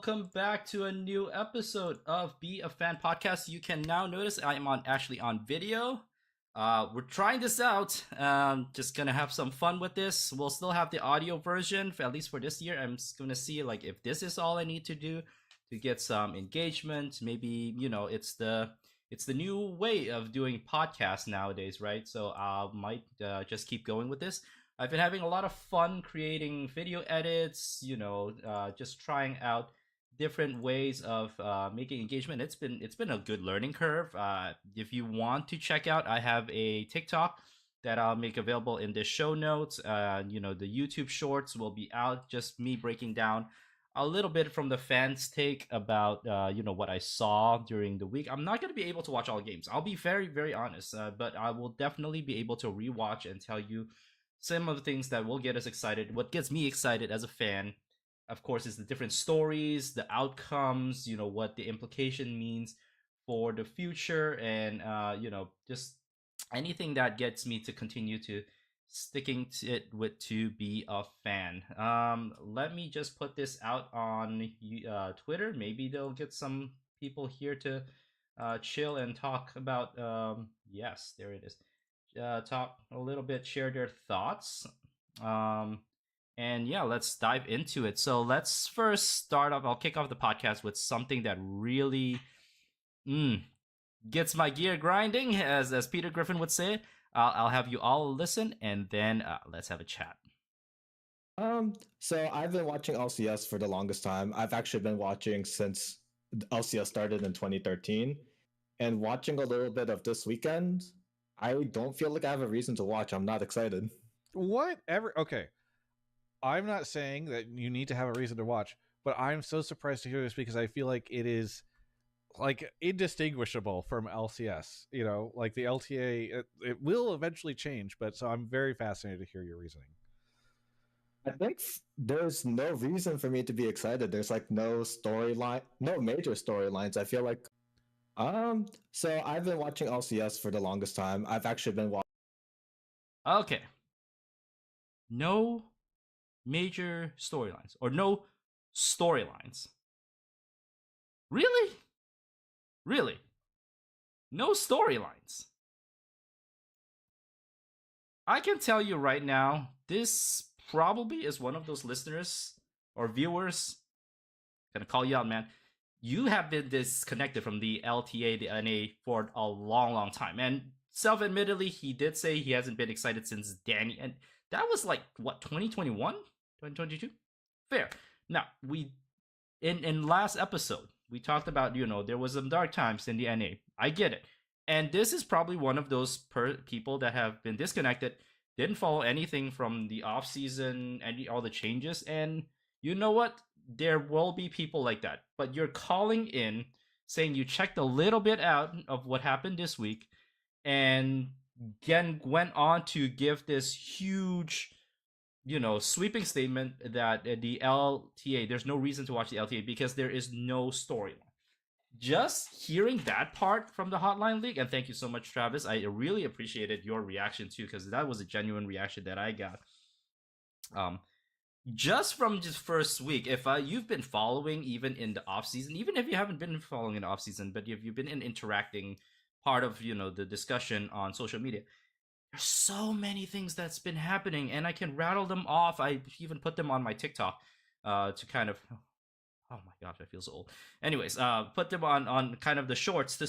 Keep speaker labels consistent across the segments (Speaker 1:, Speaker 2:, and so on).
Speaker 1: welcome back to a new episode of Be a Fan podcast. You can now notice I am actually on video. We're trying this out. Just gonna have some fun with this. We'll still have the audio version for at least for this year. I'm just gonna see like if this is all I need to do to get some engagement. Maybe it's the new way of doing podcasts nowadays, right? So I might just keep going with this. I've been having a lot of fun creating video edits, just trying out different ways of making engagement. It's been a good learning curve. If you want to check out, I have a TikTok that I'll make available in the show notes. The YouTube shorts will be out. Just me breaking down a little bit from the fans' take about what I saw during the week. I'm not going to be able to watch all games. I'll be very very honest, but I will definitely be able to rewatch and tell you some of the things that will get us excited. What gets me excited as a fan, of course, is the different stories, the outcomes, what the implication means for the future, and just anything that gets me to continue to sticking to it with to be a fan. Let me just put this out on Twitter. Maybe they'll get some people here to chill and talk about. Yes, there it is. Talk a little bit, share their thoughts. Um, and yeah, let's dive into it. So let's first start off. I'll kick off the podcast with something that really mm, gets my gear grinding, as Peter Griffin would say. I'll have you all listen, and then let's have a chat.
Speaker 2: So I've been watching LCS for the longest time. I've actually been watching since LCS started in 2013, and watching a little bit of this weekend, I don't feel like I have a reason to watch. I'm not excited.
Speaker 3: Whatever. Okay. I'm not saying that you need to have a reason to watch, but I'm so surprised to hear this because I feel like it is like indistinguishable from LCS. Like the LTA, it will eventually change, but so I'm very fascinated to hear your reasoning.
Speaker 2: I think there's no reason for me to be excited. There's like no storyline, no major storylines. I feel like so I've been watching LCS for the longest time. I've actually been watching.
Speaker 1: Okay. No major storylines or no storylines. Really? Really? No storylines. I can tell you right now, this probably is one of those listeners or viewers. Gonna call you out, man. You have been disconnected from the LTA, the NA for a long, long time. And self-admittedly, he did say he hasn't been excited since Danny. And that was like, what, 2021? 2022? Fair. Now, in last episode, we talked about, there was some dark times in the NA. I get it. And this is probably one of those people that have been disconnected, didn't follow anything from the off-season, all the changes. And you know what? There will be people like that, but you're calling in saying you checked a little bit out of what happened this week and again went on to give this huge sweeping statement that the LTA, there's no reason to watch the LTA because there is no storyline. Just hearing that part from the Hotline League, and thank you so much, Travis, I really appreciated your reaction too, because that was a genuine reaction that I got. Just from just first week, if you've been following even in the off season, even if you haven't been following in the off season, but if you've been interacting part of the discussion on social media, there's so many things that's been happening, and I can rattle them off. I even put them on my TikTok to kind of. Oh my gosh, I feel so old. Anyways, put them on kind of the shorts.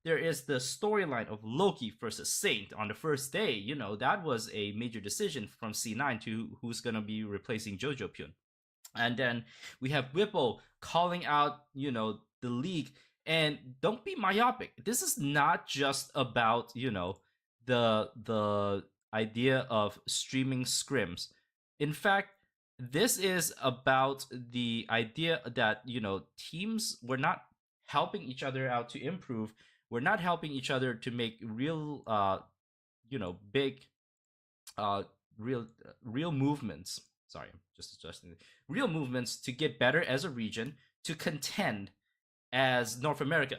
Speaker 1: There is the storyline of Loki versus Saint on the first day. That was a major decision from C9 to who's going to be replacing Jojo Pyun. And then we have Whippo calling out, the league. And don't be myopic. This is not just about, the idea of streaming scrims. In fact, this is about the idea that, teams were not helping each other out to improve. We're not helping each other to make real, big, real movements. Sorry, I'm just adjusting. Real movements to get better as a region, to contend as North America.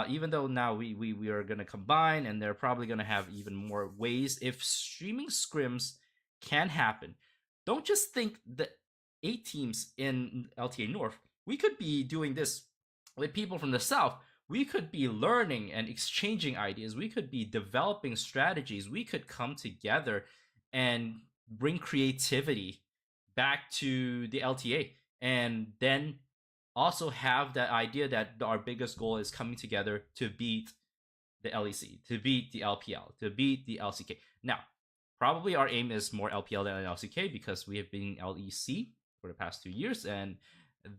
Speaker 1: Even though now we are going to combine, and they're probably going to have even more ways. If streaming scrims can happen, don't just think that 8 teams in LTA North we could be doing this with people from the South. We could be learning and exchanging ideas. We could be developing strategies. We could come together and bring creativity back to the LTA. And then also have that idea that our biggest goal is coming together to beat the LEC, to beat the LPL, to beat the LCK. Now, probably our aim is more LPL than LCK because we have been LEC for the past 2 years, and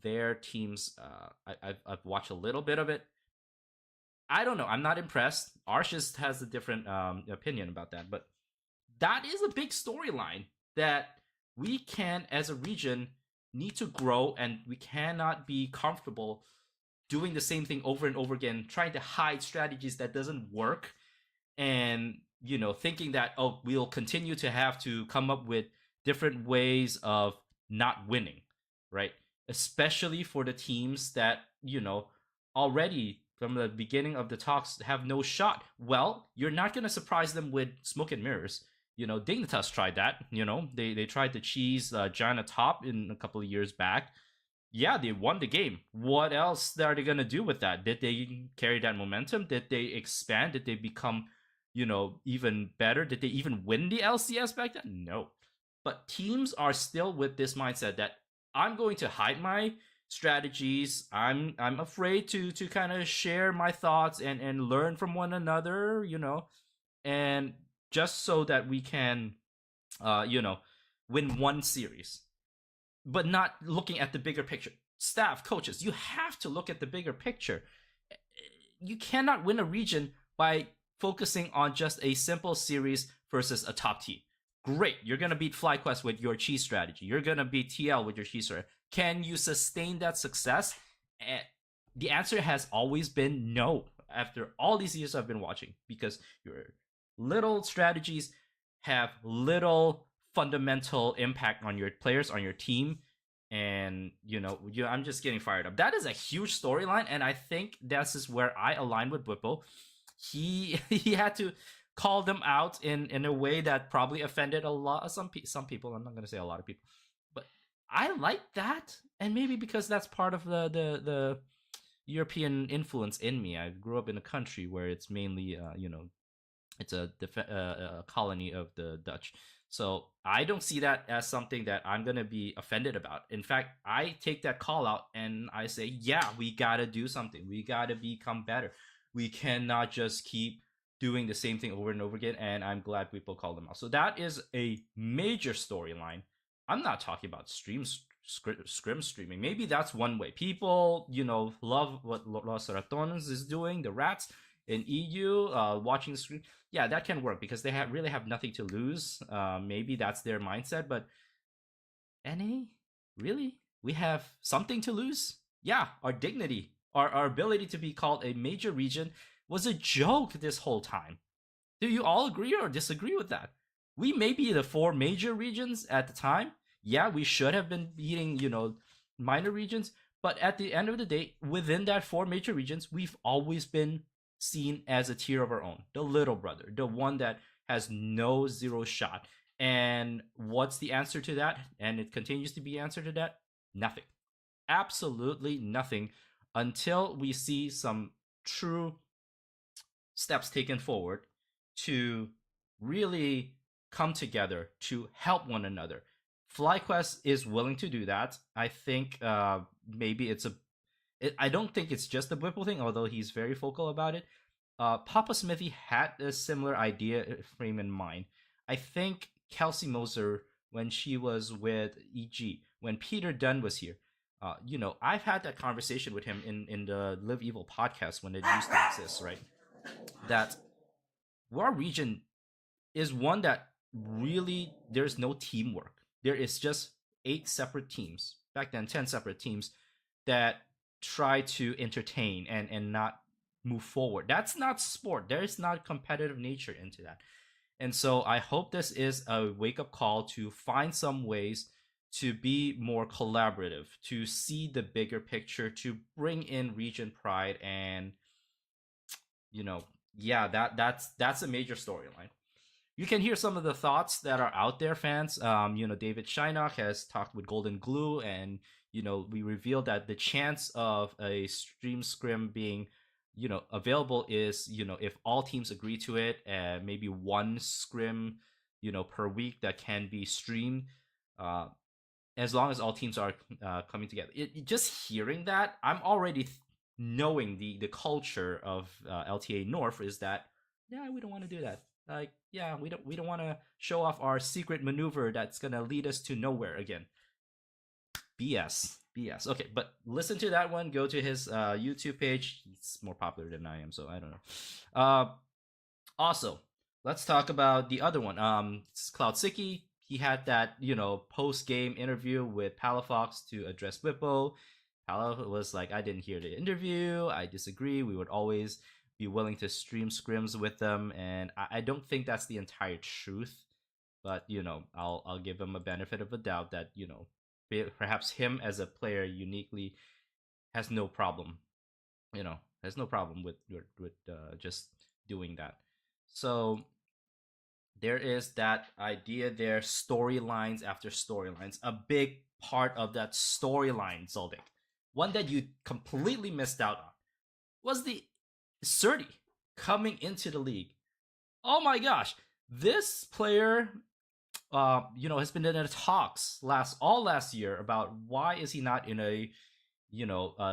Speaker 1: their teams, I've watched a little bit of it. I don't know. I'm not impressed. Arsh just has a different opinion about that, but that is a big storyline that we can, as a region, need to grow, and we cannot be comfortable doing the same thing over and over again, trying to hide strategies that doesn't work, and thinking that, oh, we'll continue to have to come up with different ways of not winning, right? Especially for the teams that already from the beginning of the talks have no shot. Well, you're not going to surprise them with smoke and mirrors. Dignitas tried that. They tried to cheese Giant top in a couple of years back. Yeah, they won the game. What else are they going to do with that? Did they carry that momentum? Did they expand? Did they become, even better? Did they even win the LCS back then? No. But teams are still with this mindset that I'm going to hide my strategies. I'm afraid to kind of share my thoughts and learn from one another, and just so that we can win one series, but not looking at the bigger picture. Staff, coaches, you have to look at the bigger picture. You cannot win a region by focusing on just a simple series versus a top team. Great, you're going to beat FlyQuest with your cheese strategy. You're going to beat TL with your cheese strategy. Can you sustain that success? The answer has always been no, after all these years I've been watching, because your little strategies have little fundamental impact on your players, on your team, and I'm just getting fired up. That is a huge storyline, and I think this is where I align with Whipple. He had to call them out in a way that probably offended a lot of some people. I'm not going to say a lot of people, but I like that, and maybe because that's part of the European influence in me. I grew up in a country where it's mainly it's a colony of the Dutch. So I don't see that as something that I'm going to be offended about. In fact, I take that call out and I say, yeah, we got to do something. We got to become better. We cannot just keep doing the same thing over and over again. And I'm glad people call them out. So that is a major storyline. I'm not talking about scrim streaming. Maybe that's one way. People, love what Los Ratones is doing, the rats in EU, watching the screen. Yeah, that can work because they really have nothing to lose. Maybe that's their mindset. But NA, really? We have something to lose? Yeah, our dignity, our ability to be called a major region was a joke this whole time. Do you all agree or disagree with that? We may be the 4 major regions at the time. Yeah, we should have been beating, minor regions. But at the end of the day, within that 4 major regions, we've always been seen as a tier of our own. The little brother, the one that has no zero shot. And what's the answer to that? And it continues to be answer to that? Nothing. Absolutely nothing until we see some true steps taken forward to really come together to help one another. FlyQuest is willing to do that. I think maybe I don't think it's just a Whipple thing, although he's very vocal about it. Papa Smithy had a similar idea frame in mind. I think Kelsey Moser, when she was with EG, when Peter Dunn was here, I've had that conversation with him in the Live Evil podcast when it used to exist, right? That our region is one that really there's no teamwork. There is just 8 separate teams, back then 10 separate teams, that try to entertain and not move forward. That's not sport. There is not competitive nature into that. And so I hope this is a wake-up call to find some ways to be more collaborative, to see the bigger picture, to bring in region pride, and that's a major storyline. You can hear some of the thoughts that are out there, fans. David Shynock has talked with Golden Glue, and we revealed that the chance of a stream scrim being available is if all teams agree to it, and maybe one scrim per week that can be streamed, uh, as long as all teams are coming together. Just hearing that, I'm already knowing the culture of LTA North is that, yeah, we don't want to do that. Like, yeah, we don't want to show off our secret maneuver that's gonna lead us to nowhere again. BS. Okay, but listen to that one. Go to his YouTube page. He's more popular than I am, so I don't know. Also, let's talk about the other one. Cloud Sicky. He had that post game interview with Palafox to address Whippo. Pala was like, I didn't hear the interview. I disagree. We would always be willing to stream scrims with them, and I don't think that's the entire truth. But I'll give him a benefit of a doubt that perhaps him as a player uniquely has no problem, has no problem with just doing that. So there is that idea there, storylines after storylines. A big part of that storyline, Zoldik, one that you completely missed out on, was the Surdy coming into the league. Oh my gosh, this player has been in the talks last year about why is he not in a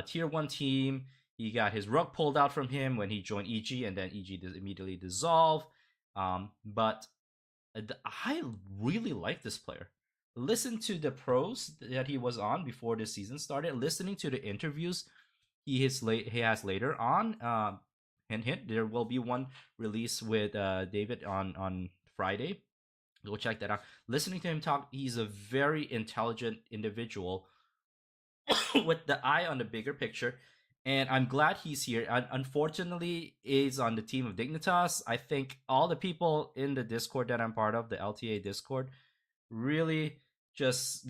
Speaker 1: tier 1 team. He got his rug pulled out from him when he joined EG, and then EG immediately dissolved. But I really like this player. Listen to the pros that he was on before the season started. Listening to the interviews he has later on. Hint, there will be one release with David on Friday. Go check that out. Listening to him talk, he's a very intelligent individual with the eye on the bigger picture. And I'm glad he's here. Unfortunately, is on the team of Dignitas. I think all the people in the Discord that I'm part of, the LTA Discord, really just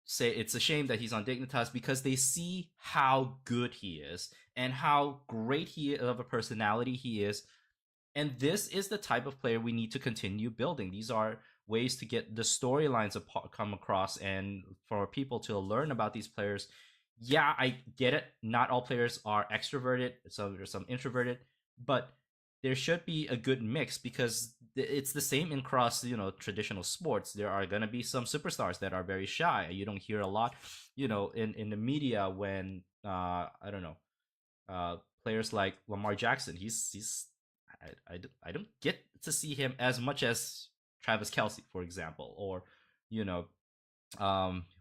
Speaker 1: say it's a shame that he's on Dignitas, because they see how good he is and how great he of a personality he is. And this is the type of player we need to continue building. These are ways to get the storylines come across and for people to learn about these players. Yeah, I get it. Not all players are extroverted. There's some introverted, but there should be a good mix, because it's the same in cross, traditional sports. There are going to be some superstars that are very shy. You don't hear a lot, in the media when, I don't know, players like Lamar Jackson. I don't get to see him as much as Travis Kelce, for example, or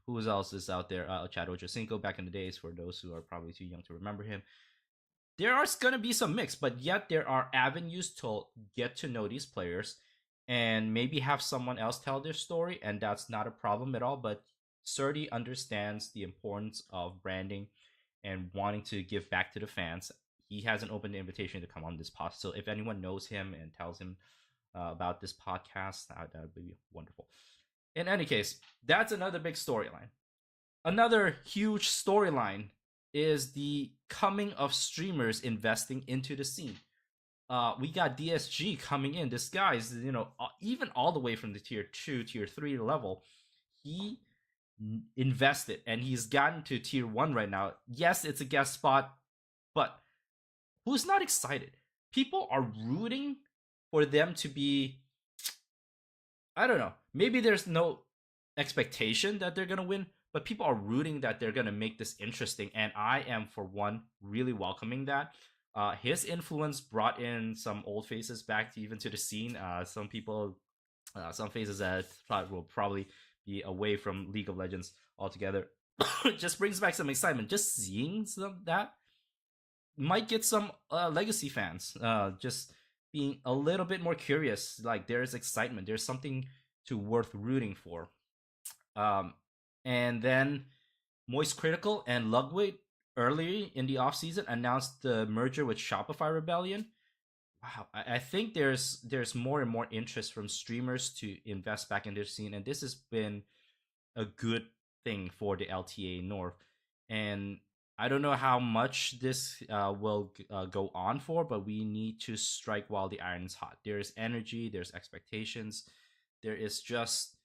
Speaker 1: who else is out there? Chad Ochocinco back in the days, for those who are probably too young to remember him. There are going to be some mix, but yet there are avenues to get to know these players and maybe have someone else tell their story, and that's not a problem at all. But Surdy understands the importance of branding and wanting to give back to the fans. He has an open invitation to come on this podcast. So if anyone knows him and tells him about this podcast, that would be wonderful. In any case, that's another big storyline. Another huge storyline is the coming of streamers investing into the scene. We got DSG coming in. This guy is, even all the way from the tier 2, tier 3 level. He invested and he's gotten to tier 1 right now. Yes, it's a guest spot, but who's not excited? People are rooting for them to be, I don't know, maybe there's no expectation that they're going to win, but people are rooting that they're going to make this interesting. And I am, for one, really welcoming that. His influence brought in some old faces back even to the scene. Some people, some faces that will probably be away from League of Legends altogether. Just brings back some excitement. Just seeing that might get some legacy fans just being a little bit more curious. Like, there's excitement. There's something to worth rooting for. And then Moist Critical and Ludwig early in the offseason announced the merger with Shopify Rebellion. Wow, I think there's more and more interest from streamers to invest back in their scene, and this has been a good thing for the LTA North. And I don't know how much this will go on for, but we need to strike while the iron's hot. There's energy, there's expectations, there is just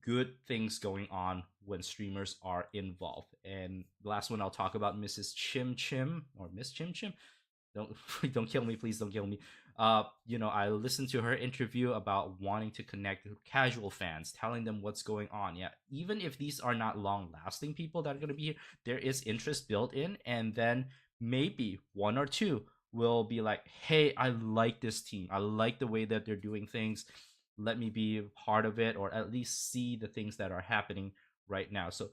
Speaker 1: good things going on when streamers are involved. And the last one I'll talk about, Mrs. Chim Chim or Miss Chim Chim. Don't don't kill me, please don't kill me. I listened to her interview about wanting to connect with casual fans, telling them what's going on. Yeah, even if these are not long lasting people that are going to be here, there is interest built in, and then maybe one or two will be like, hey, I like this team, I like the way that they're doing things, let me be a part of it, or at least see the things that are happening right now. So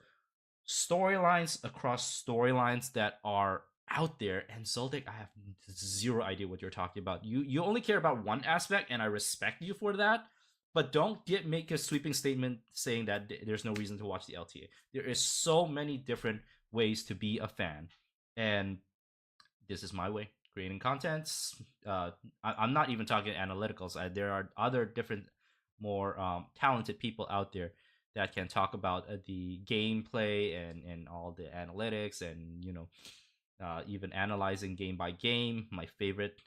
Speaker 1: storylines across storylines that are out there, and Zoldyck, I have zero idea what you're talking about. You only care about one aspect, and I respect you for that. But don't make a sweeping statement saying that there's no reason to watch the LTA. There is so many different ways to be a fan, and this is my way creating contents. I'm not even talking analyticals. There are other different, more talented people out there that can talk about the gameplay and all the analytics, and even analyzing game by game. My favorite,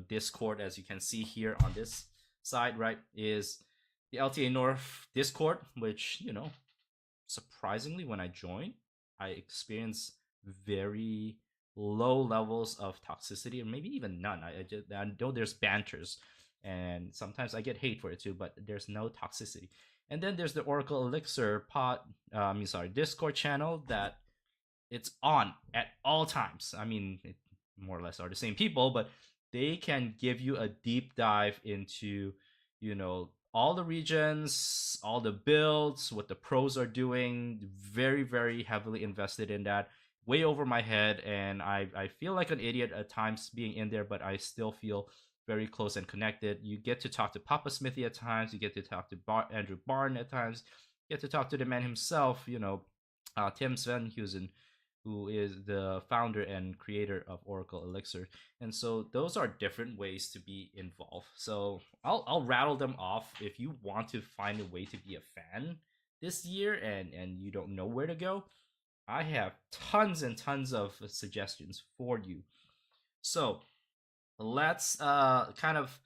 Speaker 1: Discord, as you can see here on this side, right, is the LTA North Discord, which surprisingly, when I joined, I experienced very low levels of toxicity, or maybe even none. I know there's banters, and sometimes I get hate for it too, but there's no toxicity. And then there's the Oracle Elixir Discord channel that it's on at all times. I mean, it more or less are the same people, but they can give you a deep dive into, all the regions, all the builds, what the pros are doing. Very, very heavily invested in that. Way over my head, and I feel like an idiot at times being in there, but I still feel very close and connected. You get to talk to Papa Smithy at times. You get to talk to Andrew Barn at times. You get to talk to the man himself, Tim Sven who is the founder and creator of Oracle Elixir. And so those are different ways to be involved. So I'll rattle them off. If you want to find a way to be a fan this year and you don't know where to go, I have tons and tons of suggestions for you. So let's kind of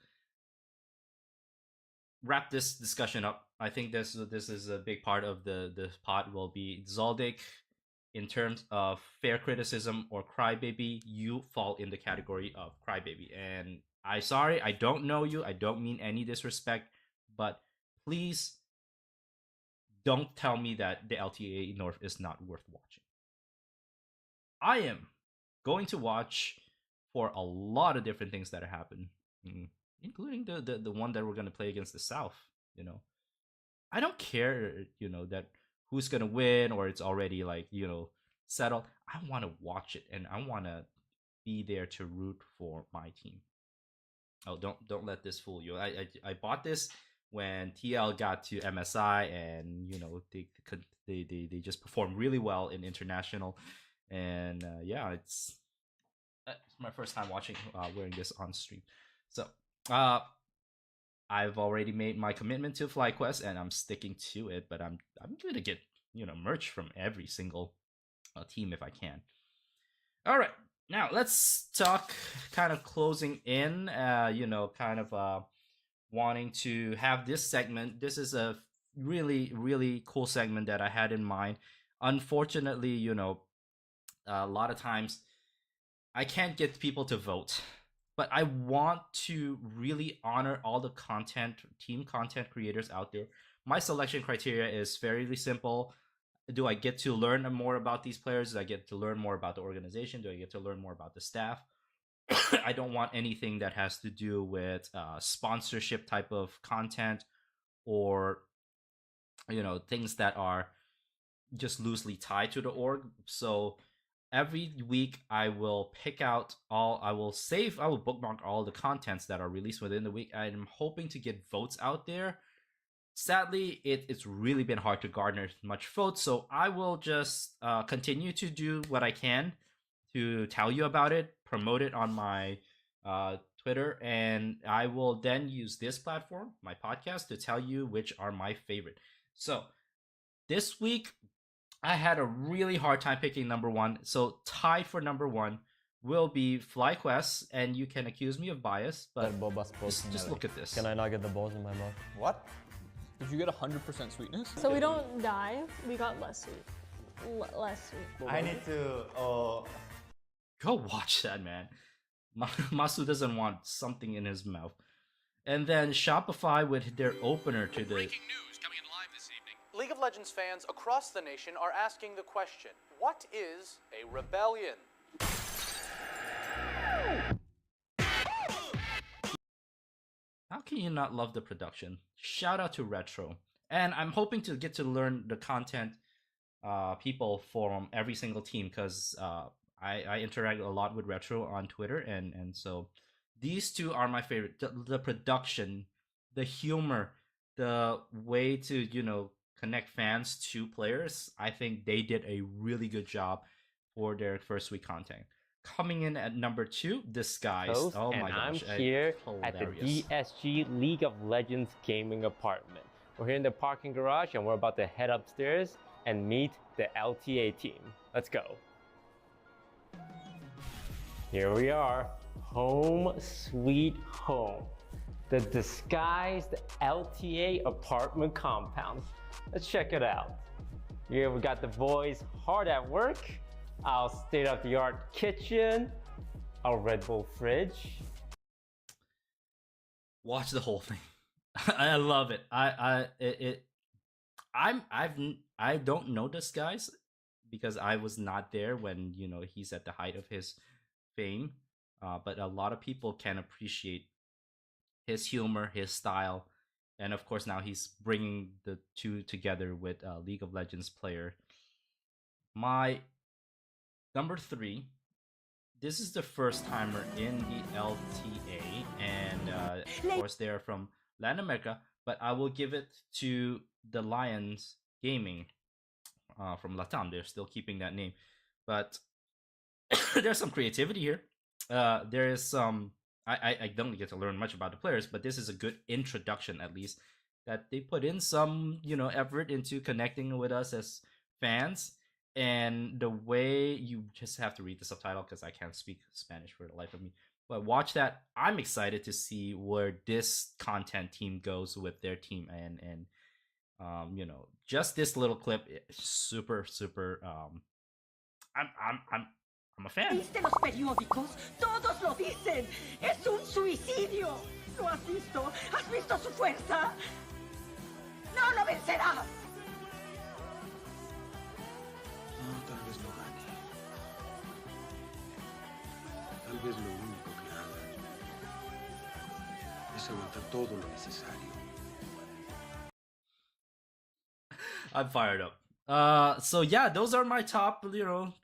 Speaker 1: wrap this discussion up. I think this is a big part of the pod will be Zoldyck. In terms of fair criticism or crybaby, you fall in the category of crybaby. And I don't know you. I don't mean any disrespect, but please don't tell me that the LTA North is not worth watching. I am going to watch for a lot of different things that happen, including the one that we're going to play against the South. I don't care, that who's gonna win or it's already like settled. I want to watch it, and I want to be there to root for my team. Oh, don't let this fool you. I bought this when TL got to MSI, and they just performed really well in international, and it's my first time watching wearing this on stream. So I've already made my commitment to FlyQuest, and I'm sticking to it. But I'm going to get merch from every single team if I can. All right, now let's talk kind of closing in. Wanting to have this segment. This is a really, really cool segment that I had in mind. Unfortunately, a lot of times I can't get people to vote, but I want to really honor all the team content creators out there. My selection criteria is fairly simple. Do I get to learn more about these players? Do I get to learn more about the organization? Do I get to learn more about the staff? I don't want anything that has to do with sponsorship type of content, or things that are just loosely tied to the org. So every week I will I will bookmark all the contents that are released within the week. I'm hoping to get votes out there. Sadly, it's really been hard to garner much votes, so I will just continue to do what I can to tell you about it, promote it on my Twitter, and I will then use this platform, my podcast, to tell you which are my favorite. So this week, I had a really hard time picking number one. So tied for number one will be FlyQuest, and you can accuse me of bias, but just look at this.
Speaker 4: Can I not get the balls in my mouth?
Speaker 5: What?
Speaker 4: Did you get 100% sweetness?
Speaker 5: So we don't die, we got less sweet. Less sweet.
Speaker 6: I need to.
Speaker 1: Go watch that, man. Masu doesn't want something in his mouth. And then Shopify with their opener to the
Speaker 7: Breaking news coming in live this evening. League of Legends fans across the nation are asking the question, what is a rebellion?
Speaker 1: How can you not love the production? Shout out to Retro. And I'm hoping to get to learn the content people from every single team because I interact a lot with Retro on Twitter, and so these two are my favorite. The production, the humor, the way to connect fans to players. I think they did a really good job for their first week content. Coming in at number 2, Disguised.
Speaker 8: Host,
Speaker 1: Oh my
Speaker 8: and
Speaker 1: gosh,
Speaker 8: I'm here at the
Speaker 1: hilarious.
Speaker 8: DSG League of Legends gaming apartment. We're here in the parking garage and we're about to head upstairs and meet the LTA team. Let's go. Here we are, home sweet home. The Disguised LTA apartment compound. Let's check it out. Here we got the boys hard at work. Our state-of-the-art kitchen, our Red Bull fridge.
Speaker 1: Watch the whole thing. I love it. I don't know this guys because I was not there when he's at the height of his fame. But a lot of people can appreciate his humor, his style, and of course now he's bringing the two together with a League of Legends player. My number 3, this is the first timer in the LTA, and of course they're from Latin America, but I will give it to the Lions Gaming from Latam. They're still keeping that name, but there's some creativity here. There is some. I don't get to learn much about the players, but this is a good introduction, at least, that they put in some effort into connecting with us as fans. And the way you just have to read the subtitle because I can't speak Spanish for the life of me. But watch that. I'm excited to see where this content team goes with their team, and just this little clip, super. I'm a fan.
Speaker 9: ¿Viste los periódicos? Todos lo dicen. Es un suicidio. ¿Lo has visto? ¿Has visto su fuerza? No lo vencerá.
Speaker 10: Tal vez no gane. Tal vez lo único que haga es aguantar todo lo necesario.
Speaker 1: I'm fired up. So yeah, those are my top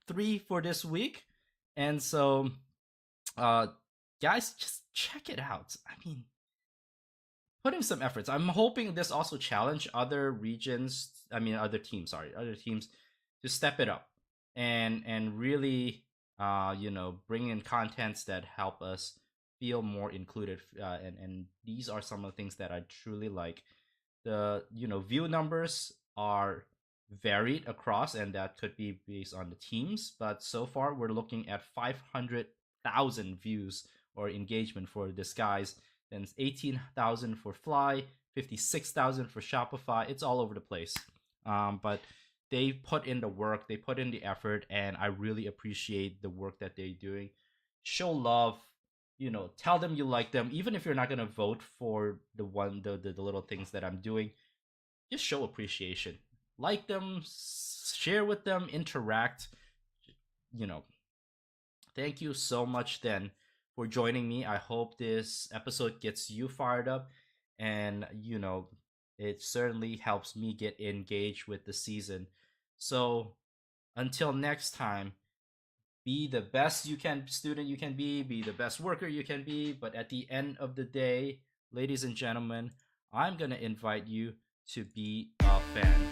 Speaker 1: 3 for this week, and so guys, just check it out. I mean, put in some efforts. I'm hoping this also challenge other teams to step it up and really bring in contents that help us feel more included, and these are some of the things that I truly like. The view numbers are varied across, and that could be based on the teams, but so far we're looking at 500,000 views or engagement for Disguise, then 18,000 for Fly, 56,000 for Shopify. It's all over the place, but they put in the work, they put in the effort, and I really appreciate the work that they're doing. Show love, tell them you like them, even if you're not gonna vote for the little things that I'm doing. Just show appreciation. Like them, share with them, interact. Thank you so much then for joining me. I hope this episode gets you fired up, and it certainly helps me get engaged with the season. So until next time, be the best student you can be the best worker you can be, but at the end of the day, ladies and gentlemen, I'm gonna invite you to be a fan.